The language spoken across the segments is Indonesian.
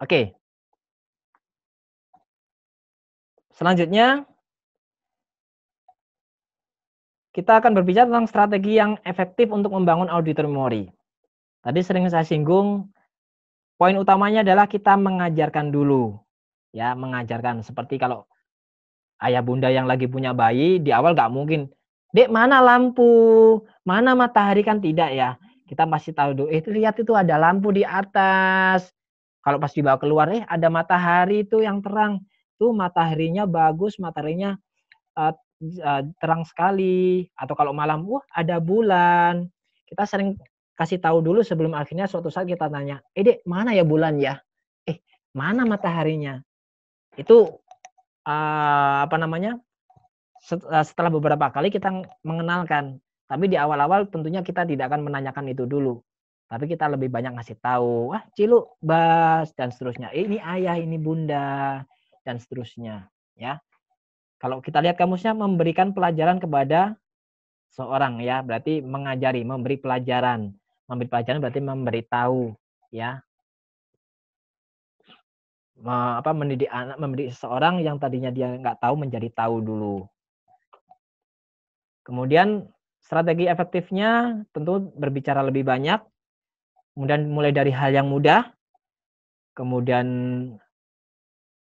Oke, selanjutnya kita akan berbicara tentang strategi yang efektif untuk membangun auditory memory. Tadi sering saya singgung, poin utamanya adalah kita mengajarkan dulu. Ya, mengajarkan. Seperti kalau ayah bunda yang lagi punya bayi, di awal nggak mungkin, "Dek, mana lampu? Mana matahari?" Kan tidak ya. Kita pasti tahu dulu, lihat itu ada lampu di atas. Kalau pas dibawa keluar, ada matahari itu yang terang. Tuh mataharinya bagus, mataharinya eee terang sekali. Atau kalau malam, "Wah, ada bulan." Kita sering kasih tahu dulu sebelum akhirnya suatu saat kita tanya, Dek, mana ya bulan ya? Mana mataharinya?" Itu, apa namanya, setelah beberapa kali kita mengenalkan. Tapi di awal-awal tentunya kita tidak akan menanyakan itu dulu. Tapi kita lebih banyak ngasih tahu, "Wah, Ciluk, Bas," dan seterusnya, "Ini ayah, ini bunda," dan seterusnya, ya. Kalau kita lihat kamusnya memberikan pelajaran kepada seorang ya, berarti mengajari, memberi pelajaran. Memberi pelajaran berarti memberitahu, ya. Mendidik anak, mendidik seseorang yang tadinya dia nggak tahu menjadi tahu dulu. Kemudian strategi efektifnya tentu berbicara lebih banyak, kemudian mulai dari hal yang mudah, kemudian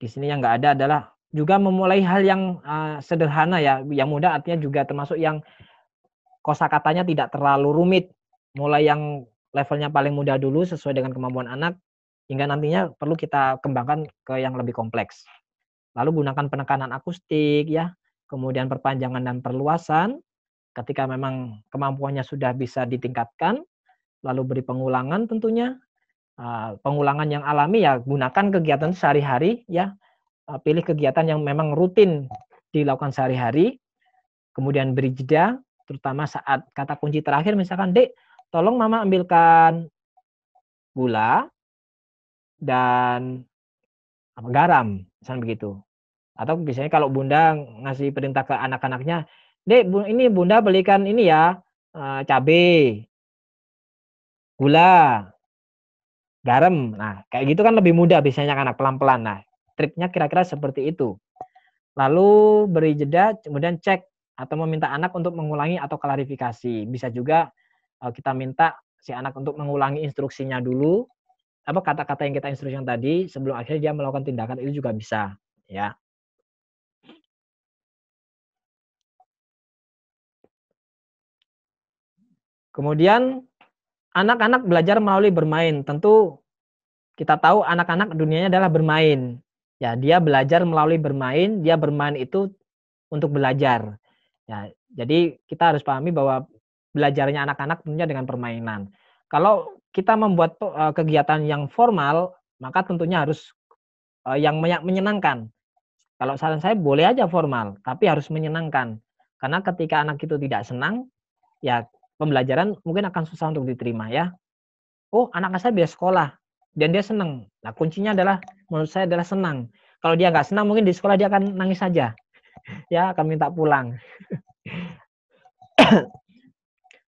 di sini yang nggak ada adalah juga memulai hal yang, sederhana ya, yang mudah artinya juga termasuk yang kosakatanya tidak terlalu rumit, mulai yang levelnya paling mudah dulu sesuai dengan kemampuan anak, hingga nantinya perlu kita kembangkan ke yang lebih kompleks. Lalu gunakan penekanan akustik ya, kemudian perpanjangan dan perluasan, ketika memang kemampuannya sudah bisa ditingkatkan, lalu beri pengulangan tentunya, pengulangan yang alami ya gunakan kegiatan sehari-hari ya, pilih kegiatan yang memang rutin dilakukan sehari-hari, kemudian beri jeda, terutama saat kata kunci terakhir misalkan, "Dek, tolong mama ambilkan gula dan garam," misalnya begitu. Atau biasanya kalau bunda ngasih perintah ke anak-anaknya, "Dek, ini bunda belikan ini ya, cabe, gula, garam." Nah, kayak gitu kan lebih mudah biasanya anak pelan-pelan. Nah, triknya kira-kira seperti itu. Lalu beri jeda, kemudian cek atau meminta anak untuk mengulangi atau klarifikasi. Bisa juga, kita minta si anak untuk mengulangi instruksinya dulu, apa kata-kata yang kita instruksikan tadi sebelum akhirnya dia melakukan tindakan itu juga bisa, ya. Kemudian anak-anak belajar melalui bermain. Tentu kita tahu anak-anak dunianya adalah bermain. Ya, dia belajar melalui bermain, dia bermain itu untuk belajar. Ya, jadi kita harus pahami bahwa belajarnya anak-anak tentunya dengan permainan. Kalau kita membuat kegiatan yang formal, maka tentunya harus, yang menyenangkan. Kalau saran saya boleh aja formal, tapi harus menyenangkan. Karena ketika anak itu tidak senang, ya pembelajaran mungkin akan susah untuk diterima ya. "Oh, anak saya bisa sekolah dan dia senang." Nah, kuncinya adalah menurut saya adalah senang. Kalau dia nggak senang mungkin di sekolah dia akan nangis saja, ya akan minta pulang.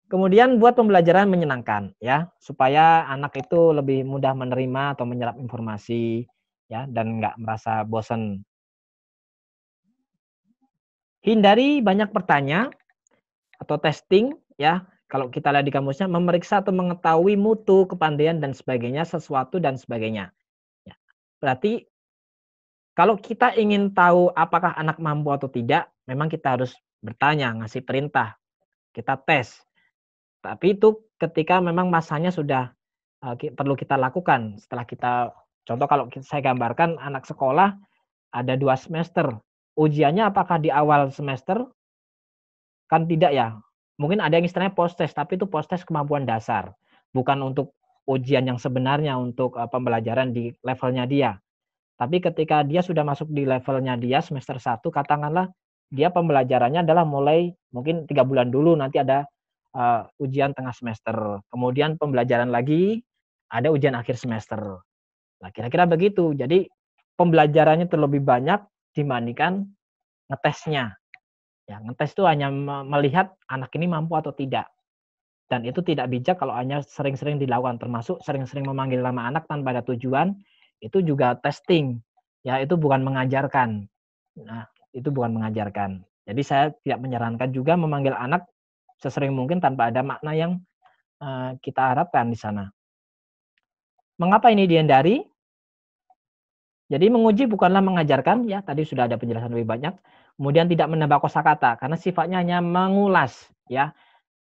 Kemudian buat pembelajaran menyenangkan ya, supaya anak itu lebih mudah menerima atau menyerap informasi ya dan nggak merasa bosan. Hindari banyak bertanya atau testing ya. Kalau kita lihat di kamusnya memeriksa atau mengetahui mutu, kepandaian dan sebagainya, sesuatu dan sebagainya. Ya. Berarti kalau kita ingin tahu apakah anak mampu atau tidak, memang kita harus bertanya, ngasih perintah, kita tes. Tapi itu ketika memang masanya sudah perlu kita lakukan. Setelah kita contoh kalau saya gambarkan anak sekolah ada 2 semester. Ujiannya apakah di awal semester? Kan tidak ya. Mungkin ada yang istilahnya post test, tapi itu post test kemampuan dasar. Bukan untuk ujian yang sebenarnya untuk, pembelajaran di levelnya dia. Tapi ketika dia sudah masuk di levelnya dia semester 1 katakanlah dia pembelajarannya adalah mulai mungkin 3 bulan dulu nanti ada, ujian tengah semester, kemudian pembelajaran lagi, ada ujian akhir semester. Nah kira-kira begitu. Jadi pembelajarannya terlebih banyak dibandingkan ngetesnya. Ya ngetes itu hanya melihat anak ini mampu atau tidak, dan itu tidak bijak kalau hanya sering-sering dilakukan, termasuk sering-sering memanggil nama anak tanpa ada tujuan, itu juga testing. Ya, itu bukan mengajarkan. Nah, itu bukan mengajarkan. Jadi saya tidak menyarankan juga memanggil anak sesering mungkin tanpa ada makna yang kita harapkan di sana. Mengapa ini dihindari? Jadi menguji bukanlah mengajarkan, ya tadi sudah ada penjelasan lebih banyak. Kemudian tidak menambah kosakata karena sifatnya hanya mengulas, ya.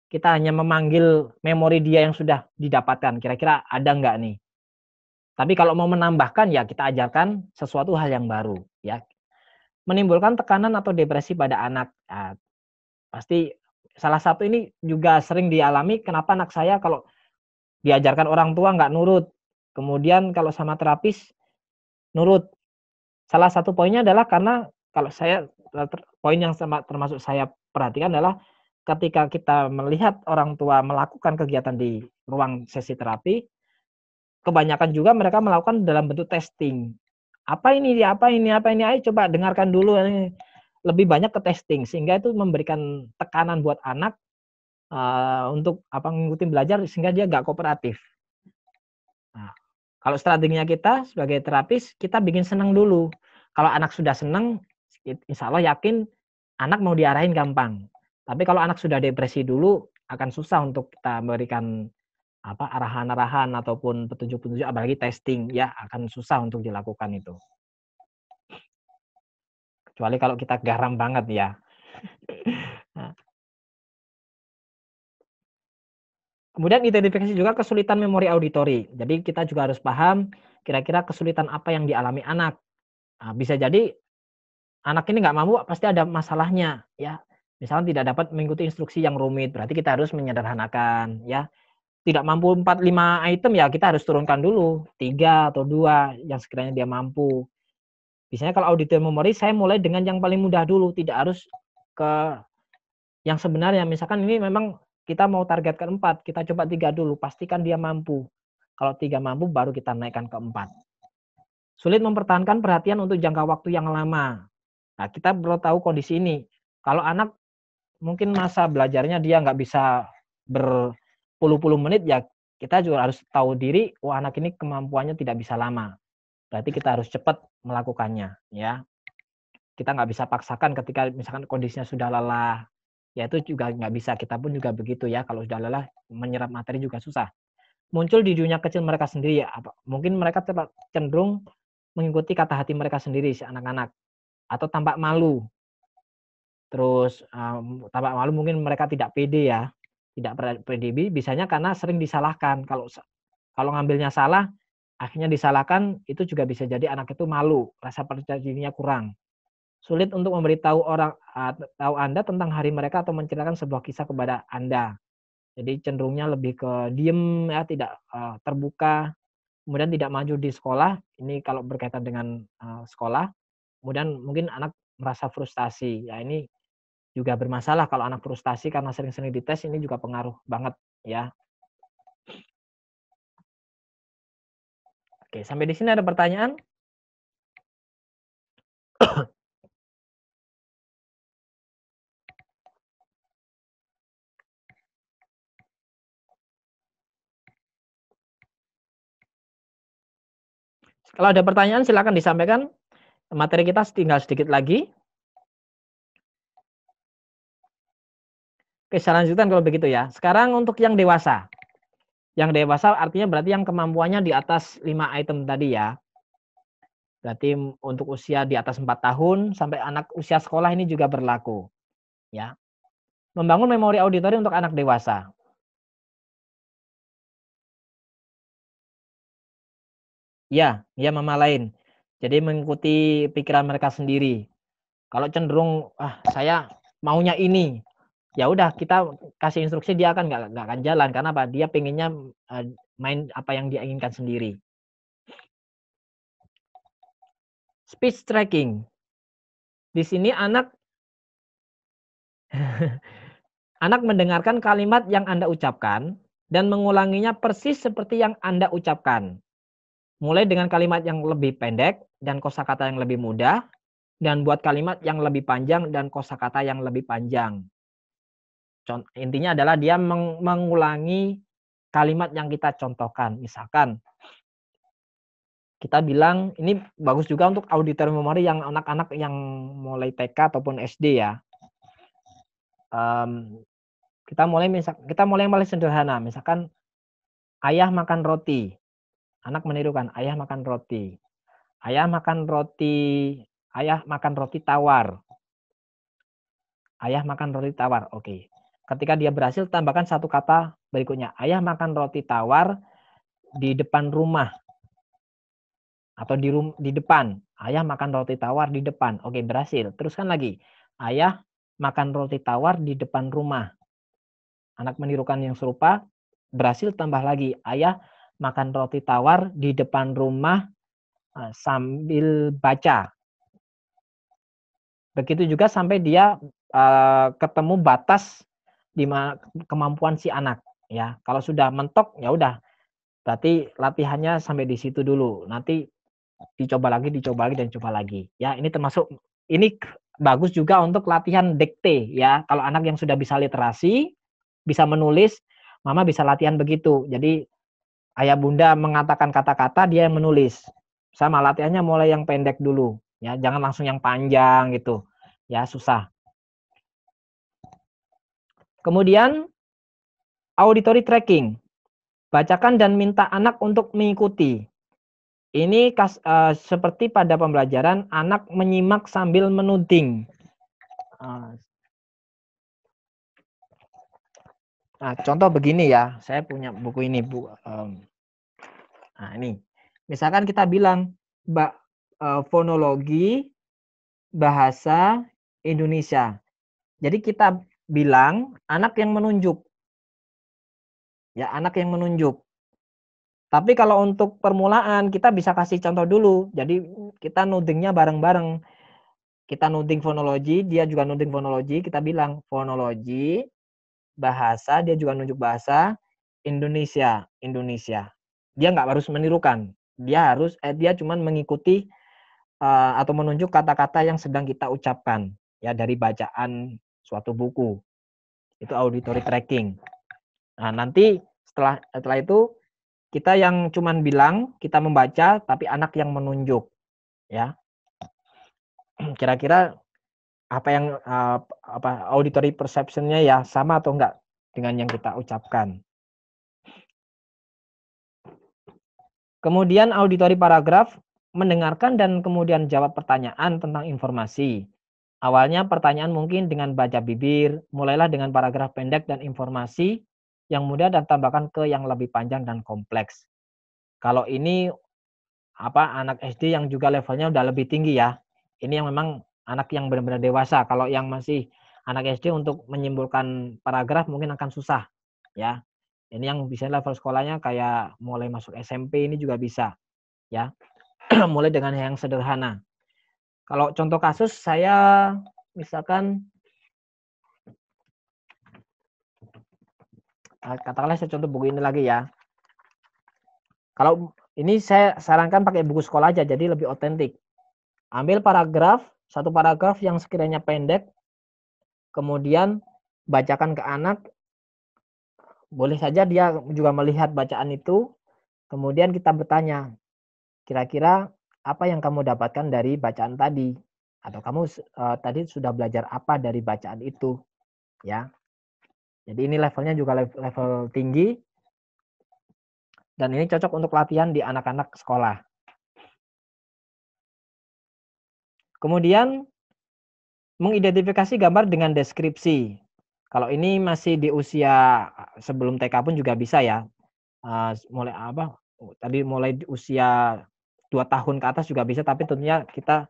Kita hanya memanggil memori dia yang sudah didapatkan. Kira-kira ada nggak nih? Tapi kalau mau menambahkan ya kita ajarkan sesuatu hal yang baru, ya. Menimbulkan tekanan atau depresi pada anak. Nah, pasti salah satu ini juga sering dialami. Kenapa anak saya kalau diajarkan orang tua nggak nurut, kemudian kalau sama terapis nurut. Salah satu poinnya adalah karena kalau saya poin yang termasuk saya perhatikan adalah ketika kita melihat orang tua melakukan kegiatan di ruang sesi terapi, kebanyakan juga mereka melakukan dalam bentuk testing. Apa ini, apa ini, ayo coba dengarkan dulu. Lebih banyak ke testing sehingga itu memberikan tekanan buat anak untuk ngikutin belajar sehingga dia nggak kooperatif. Nah, kalau strateginya kita sebagai terapis, kita bikin senang dulu. Kalau anak sudah senang, insya Allah yakin anak mau diarahin gampang. Tapi kalau anak sudah depresi dulu, akan susah untuk kita memberikan arahan-arahan ataupun petunjuk-petunjuk, apalagi testing, ya akan susah untuk dilakukan itu. Kecuali kalau kita garam banget ya. Nah, kemudian identifikasi juga kesulitan memori auditori. Jadi kita juga harus paham kira-kira kesulitan apa yang dialami anak. Nah, bisa jadi anak ini nggak mampu, pasti ada masalahnya, ya. Misalnya tidak dapat mengikuti instruksi yang rumit, berarti kita harus menyederhanakan, ya. Tidak mampu 4, 5 item, ya kita harus turunkan dulu, 3 atau 2 yang sekiranya dia mampu. Biasanya kalau auditor memori, saya mulai dengan yang paling mudah dulu, tidak harus ke yang sebenarnya. Misalkan ini memang kita mau targetkan 4, kita coba 3 dulu, pastikan dia mampu. Kalau 3 mampu, baru kita naikkan ke 4. Sulit mempertahankan perhatian untuk jangka waktu yang lama. Nah, kita perlu tahu kondisi ini. Kalau anak mungkin masa belajarnya dia nggak bisa berpuluh-puluh menit, ya kita juga harus tahu diri, anak ini kemampuannya tidak bisa lama. Berarti kita harus cepat melakukannya, ya. Kita nggak bisa paksakan ketika misalkan kondisinya sudah lelah, ya itu juga nggak bisa. Kita pun juga begitu ya, kalau sudah lelah menyerap materi juga susah. Muncul di dunia kecil mereka sendiri, ya. Mungkin mereka cenderung mengikuti kata hati mereka sendiri si anak-anak, atau tampak malu. Terus, tampak malu mungkin mereka tidak pede ya, tidak pede bisanya karena sering disalahkan. Kalau ngambilnya salah, akhirnya disalahkan, itu juga bisa jadi anak itu malu, rasa percaya dirinya kurang. Sulit untuk memberitahu tahu Anda tentang hari mereka atau menceritakan sebuah kisah kepada Anda. Jadi cenderungnya lebih ke diem ya, tidak, terbuka, kemudian tidak maju di sekolah, ini kalau berkaitan dengan, sekolah, kemudian mungkin anak merasa frustasi, ya ini juga bermasalah kalau anak frustasi karena sering-sering dites, ini juga pengaruh banget ya. Oke, sampai di sini ada pertanyaan? Kalau ada pertanyaan silakan disampaikan, materi kita tinggal sedikit lagi. Oke, saya lanjutkan kalau begitu ya. Sekarang untuk yang dewasa. Yang dewasa artinya berarti yang kemampuannya di atas 5 item tadi ya. Berarti untuk usia di atas 4 tahun sampai anak usia sekolah ini juga berlaku, ya. Membangun memori auditori untuk anak dewasa. Ya, ya mama lain. Jadi mengikuti pikiran mereka sendiri. Kalau cenderung, saya maunya ini, ya udah kita kasih instruksi dia akan nggak akan jalan, karena apa? Dia pengennya, main apa yang dia inginkan sendiri. Speech tracking. Di sini anak anak mendengarkan kalimat yang Anda ucapkan dan mengulanginya persis seperti yang Anda ucapkan. Mulai dengan kalimat yang lebih pendek dan kosakata yang lebih mudah, dan buat kalimat yang lebih panjang dan kosakata yang lebih panjang. Intinya adalah dia mengulangi kalimat yang kita contohkan. Misalkan, kita bilang ini bagus juga untuk auditory memory yang anak-anak yang mulai TK ataupun SD ya. Kita mulai yang paling sederhana, misalkan ayah makan roti, anak menirukan ayah makan roti, ayah makan roti, ayah makan roti tawar, ayah makan roti tawar. Oke, ketika dia berhasil tambahkan satu kata berikutnya, ayah makan roti tawar di depan rumah atau di depan, ayah makan roti tawar di depan. Oke, berhasil. Teruskan lagi, ayah makan roti tawar di depan rumah. Anak menirukan yang serupa, berhasil tambah lagi, ayah makan roti tawar di depan rumah sambil baca. Begitu juga sampai dia ketemu batas di kemampuan si anak ya. Kalau sudah mentok ya udah, berarti latihannya sampai di situ dulu. Nanti dicoba lagi dan coba lagi. Ya, ini termasuk ini bagus juga untuk latihan dikte ya. Kalau anak yang sudah bisa literasi, bisa menulis, mama bisa latihan begitu. Jadi ayah bunda mengatakan kata-kata, dia yang menulis. Sama latihannya mulai yang pendek dulu ya, jangan langsung yang panjang gitu. Ya, susah. Kemudian auditory tracking. Bacakan dan minta anak untuk mengikuti. Ini seperti pada pembelajaran anak menyimak sambil menuding. Nah, contoh begini ya, saya punya buku ini, Bu. Nah, ini. Misalkan kita bilang fonologi bahasa Indonesia. Jadi kita bilang anak yang menunjuk. Ya, anak yang menunjuk. Tapi kalau untuk permulaan kita bisa kasih contoh dulu. Jadi kita nudingnya bareng-bareng. Kita nuding fonologi, dia juga nuding fonologi, kita bilang fonologi bahasa, dia juga nunjuk bahasa Indonesia. Dia nggak harus menirukan. Dia cuma mengikuti atau menunjuk kata-kata yang sedang kita ucapkan ya dari bacaan suatu buku. Itu auditory tracking. Nah, nanti setelah itu kita yang cuman bilang, kita membaca, tapi anak yang menunjuk, ya. Kira-kira apa yang auditory perception-nya ya sama atau enggak dengan yang kita ucapkan. Kemudian auditory paragraf, mendengarkan dan kemudian jawab pertanyaan tentang informasi. Awalnya pertanyaan mungkin dengan baca bibir, mulailah dengan paragraf pendek dan informasi yang mudah dan tambahkan ke yang lebih panjang dan kompleks. Kalau ini anak SD yang juga levelnya udah lebih tinggi ya. Ini yang memang anak yang benar-benar dewasa. Kalau yang masih anak SD untuk menyimpulkan paragraf mungkin akan susah ya. Ini yang bisa level sekolahnya kayak mulai masuk SMP ini juga bisa ya. Mulai dengan yang sederhana. Kalau contoh kasus saya misalkan katakanlah saya contoh buku ini lagi ya. Kalau ini saya sarankan pakai buku sekolah aja jadi lebih otentik. Ambil satu paragraf yang sekiranya pendek, kemudian bacakan ke anak, boleh saja dia juga melihat bacaan itu, kemudian kita bertanya, kira-kira apa yang kamu dapatkan dari bacaan tadi? Atau kamu tadi sudah belajar apa dari bacaan itu? Ya. Jadi ini levelnya juga level tinggi, dan ini cocok untuk latihan di anak-anak sekolah. Kemudian mengidentifikasi gambar dengan deskripsi. Kalau ini masih di usia sebelum TK pun juga bisa ya. Mulai di usia 2 tahun ke atas juga bisa, tapi tentunya kita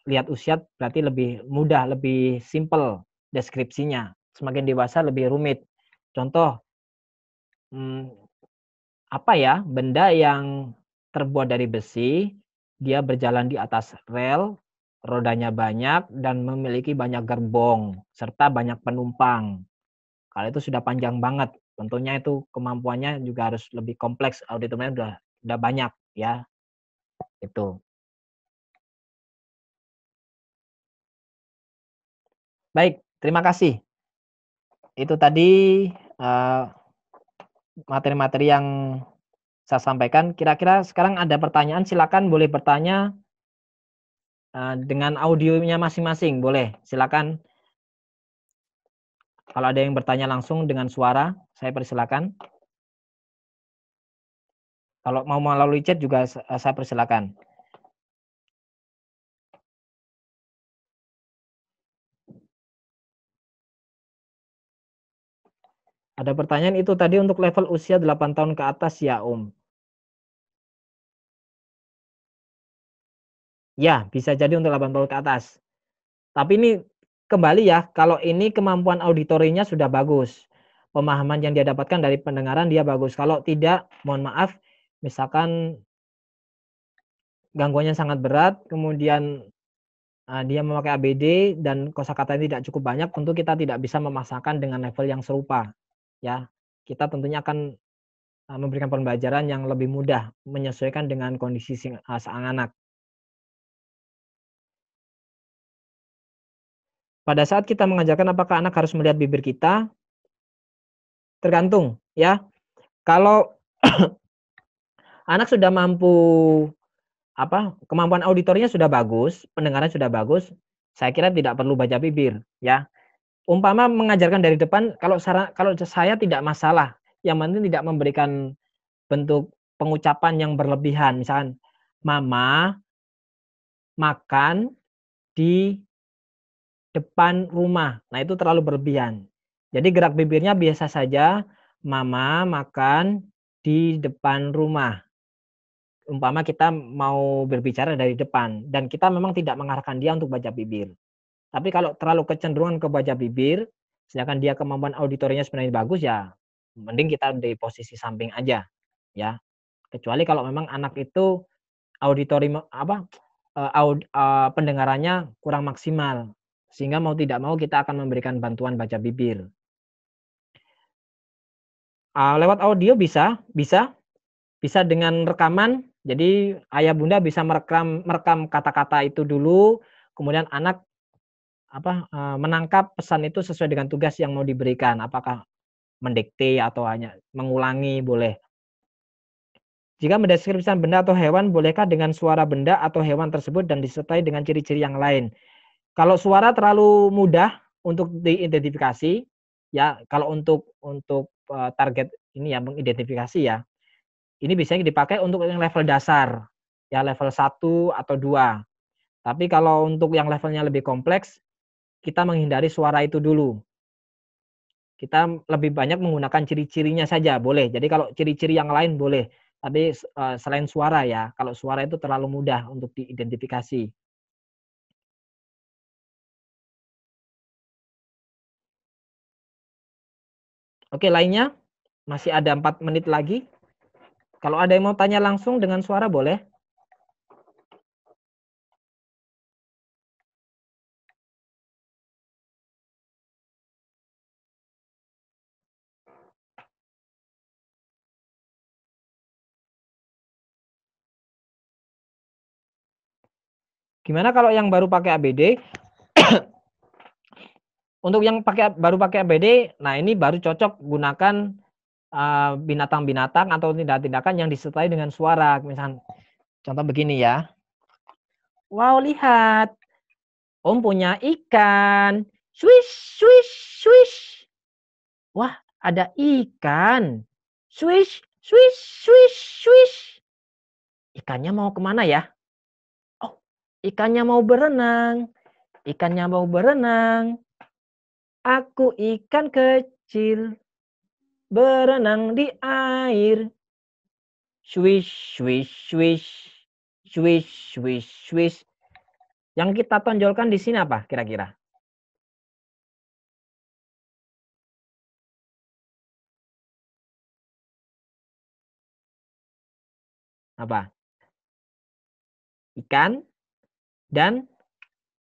lihat usia berarti lebih mudah, lebih simple deskripsinya. Semakin dewasa lebih rumit. Contoh, benda yang terbuat dari besi, dia berjalan di atas rel, rodanya banyak, dan memiliki banyak gerbong, serta banyak penumpang. Kalau itu sudah panjang banget, tentunya itu kemampuannya juga harus lebih kompleks, auditornya udah banyak ya. Itu. Baik, terima kasih. Itu tadi materi-materi yang saya sampaikan. Kira-kira sekarang ada pertanyaan, silakan boleh bertanya dengan audionya masing-masing, boleh, silakan. Kalau ada yang bertanya langsung dengan suara, saya persilakan. Kalau mau melalui chat juga saya persilakan. Ada pertanyaan itu tadi untuk level usia 8 tahun ke atas ya, Om. Ya, bisa jadi untuk 8 tahun ke atas. Tapi ini kembali ya, kalau ini kemampuan auditorinya sudah bagus. Pemahaman yang dia dapatkan dari pendengaran dia bagus. Kalau tidak, mohon maaf, misalkan gangguannya sangat berat, kemudian dia memakai ABD dan kosakatanya tidak cukup banyak, tentu kita tidak bisa memaksakan dengan level yang serupa, ya. Kita tentunya akan memberikan pembelajaran yang lebih mudah, menyesuaikan dengan kondisi sang anak. Pada saat kita mengajarkan apakah anak harus melihat bibir kita, tergantung ya. Kalau anak sudah mampu kemampuan auditornya sudah bagus, pendengaran sudah bagus, saya kira tidak perlu baca bibir ya. Umpama mengajarkan dari depan kalau saya tidak masalah, yang penting tidak memberikan bentuk pengucapan yang berlebihan, misalkan, "Mama makan di depan rumah." Nah, itu terlalu berlebihan. Jadi gerak bibirnya biasa saja, "Mama makan di depan rumah." Umpama kita mau berbicara dari depan dan kita memang tidak mengarahkan dia untuk baca bibir. Tapi kalau terlalu kecenderungan ke baca bibir, sedangkan dia kemampuan auditorinya sebenarnya bagus, ya mending kita di posisi samping aja, ya. Kecuali kalau memang anak itu auditori pendengarannya kurang maksimal, sehingga mau tidak mau kita akan memberikan bantuan baca bibir. Lewat audio bisa dengan rekaman, jadi ayah bunda bisa merekam kata-kata itu dulu, kemudian anak menangkap pesan itu sesuai dengan tugas yang mau diberikan, apakah mendikte atau hanya mengulangi, boleh. Jika mendeskripsikan benda atau hewan, bolehkah dengan suara benda atau hewan tersebut dan disertai dengan ciri-ciri yang lain? Kalau suara terlalu mudah untuk diidentifikasi, ya kalau untuk target ini ya mengidentifikasi ya, ini biasanya dipakai untuk yang level dasar, ya level 1 atau 2. Tapi kalau untuk yang levelnya lebih kompleks, kita menghindari suara itu dulu. Kita lebih banyak menggunakan ciri-cirinya saja, boleh. Jadi kalau ciri-ciri yang lain boleh, tapi selain suara ya, kalau suara itu terlalu mudah untuk diidentifikasi. Oke, lainnya masih ada 4 menit lagi. Kalau ada yang mau tanya langsung dengan suara boleh. Gimana kalau yang baru pakai ABD? Untuk yang baru pakai ABD, nah ini baru cocok gunakan binatang-binatang atau tindakan-tindakan yang disertai dengan suara. Misalkan contoh begini ya. Wow, lihat, Om punya ikan. Swish, swish, swish. Wah, ada ikan. Swish, swish, swish, swish. Ikannya mau kemana ya? Oh, ikannya mau berenang. Ikannya mau berenang. Aku ikan kecil berenang di air. Swish, swish, swish. Swish, swish, swish. Yang kita tonjolkan di sini apa kira-kira? Apa? Ikan dan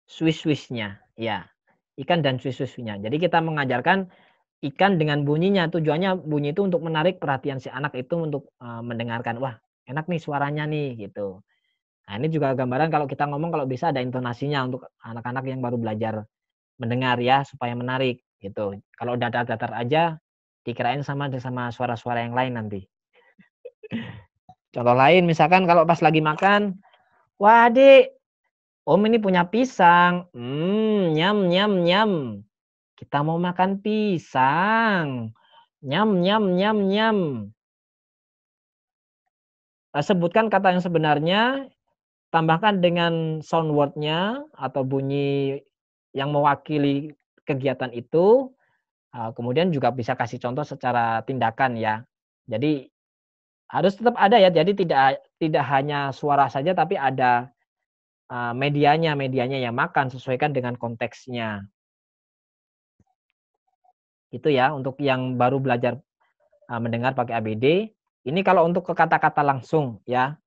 swish-swishnya. Ya, ikan dan swish-swishnya. Jadi kita mengajarkan ikan dengan bunyinya. Tujuannya bunyi itu untuk menarik perhatian si anak itu untuk mendengarkan. Wah, enak nih suaranya nih gitu. Nah, ini juga gambaran kalau kita ngomong kalau bisa ada intonasinya untuk anak-anak yang baru belajar mendengar ya supaya menarik gitu. Kalau datar-datar aja dikirain sama suara-suara yang lain nanti. Contoh lain misalkan kalau pas lagi makan, "Wah, Adik, Om ini punya pisang. Nyam nyam nyam. Kita mau makan pisang. Nyam nyam nyam nyam." Sebutkan kata yang sebenarnya, tambahkan dengan sound word-nya atau bunyi yang mewakili kegiatan itu, kemudian juga bisa kasih contoh secara tindakan ya. Jadi harus tetap ada ya, jadi tidak tidak hanya suara saja tapi ada, medianya yang makan, sesuaikan dengan konteksnya. Itu ya untuk yang baru belajar, mendengar pakai ABD. Ini kalau untuk ke kata-kata langsung ya.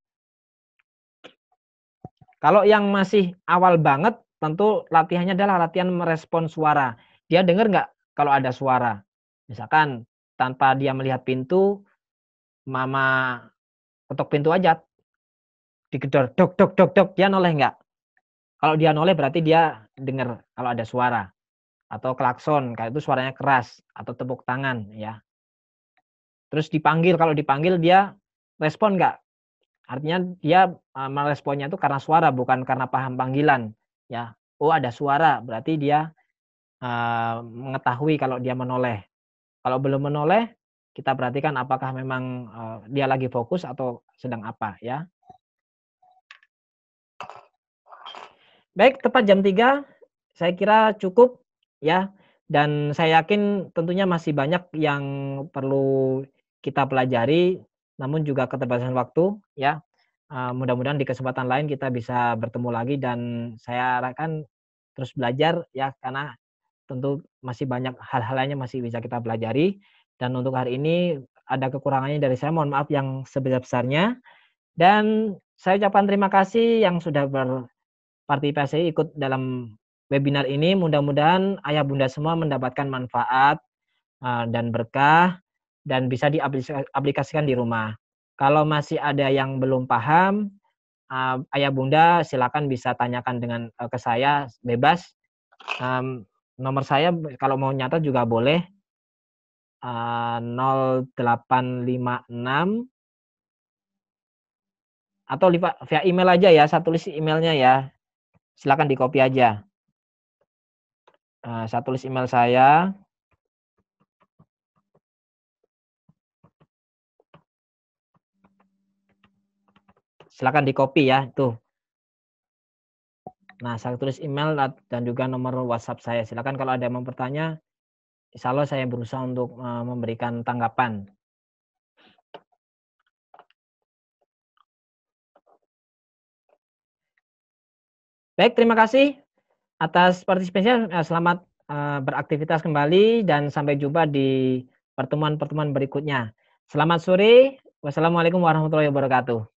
Kalau yang masih awal banget, tentu latihannya adalah latihan merespon suara. Dia dengar nggak kalau ada suara? Misalkan tanpa dia melihat pintu, mama ketok pintu aja, digedor, dok dok dok dok, dia noleh nggak? Kalau dia noleh berarti dia dengar kalau ada suara. Atau klakson, kayak itu suaranya keras, atau tepuk tangan ya. Terus dipanggil, kalau dipanggil dia respon nggak? Artinya dia, meresponnya itu karena suara bukan karena paham panggilan, ya. Oh ada suara, berarti dia, mengetahui kalau dia menoleh. Kalau belum menoleh, kita perhatikan apakah memang, dia lagi fokus atau sedang apa, ya. Baik, tepat jam 3 saya kira cukup, ya, dan saya yakin tentunya masih banyak yang perlu kita pelajari, namun juga keterbatasan waktu, ya. Mudah-mudahan di kesempatan lain kita bisa bertemu lagi dan saya harapkan terus belajar ya, karena tentu masih banyak hal-hal lainnya masih bisa kita pelajari. Dan untuk hari ini ada kekurangannya dari saya, mohon maaf yang sebesar-besarnya. Dan saya ucapkan terima kasih yang sudah berpartisipasi ikut dalam webinar ini. Mudah-mudahan ayah bunda semua mendapatkan manfaat dan berkah dan bisa diaplikasikan di rumah. Kalau masih ada yang belum paham, ayah bunda silakan bisa tanyakan ke saya bebas. Nomor saya kalau mau nyatat juga boleh, 0856 atau via email aja ya, saya tulis emailnya ya, silakan di-copy aja. Saya tulis email saya. Silakan di-copy ya, tuh. Nah, saya tulis email dan juga nomor WhatsApp saya. Silakan kalau ada yang mau bertanya, insya Allah saya berusaha untuk memberikan tanggapan. Baik, terima kasih atas partisipasinya. Selamat beraktivitas kembali dan sampai jumpa di pertemuan-pertemuan berikutnya. Selamat sore. Wassalamualaikum warahmatullahi wabarakatuh.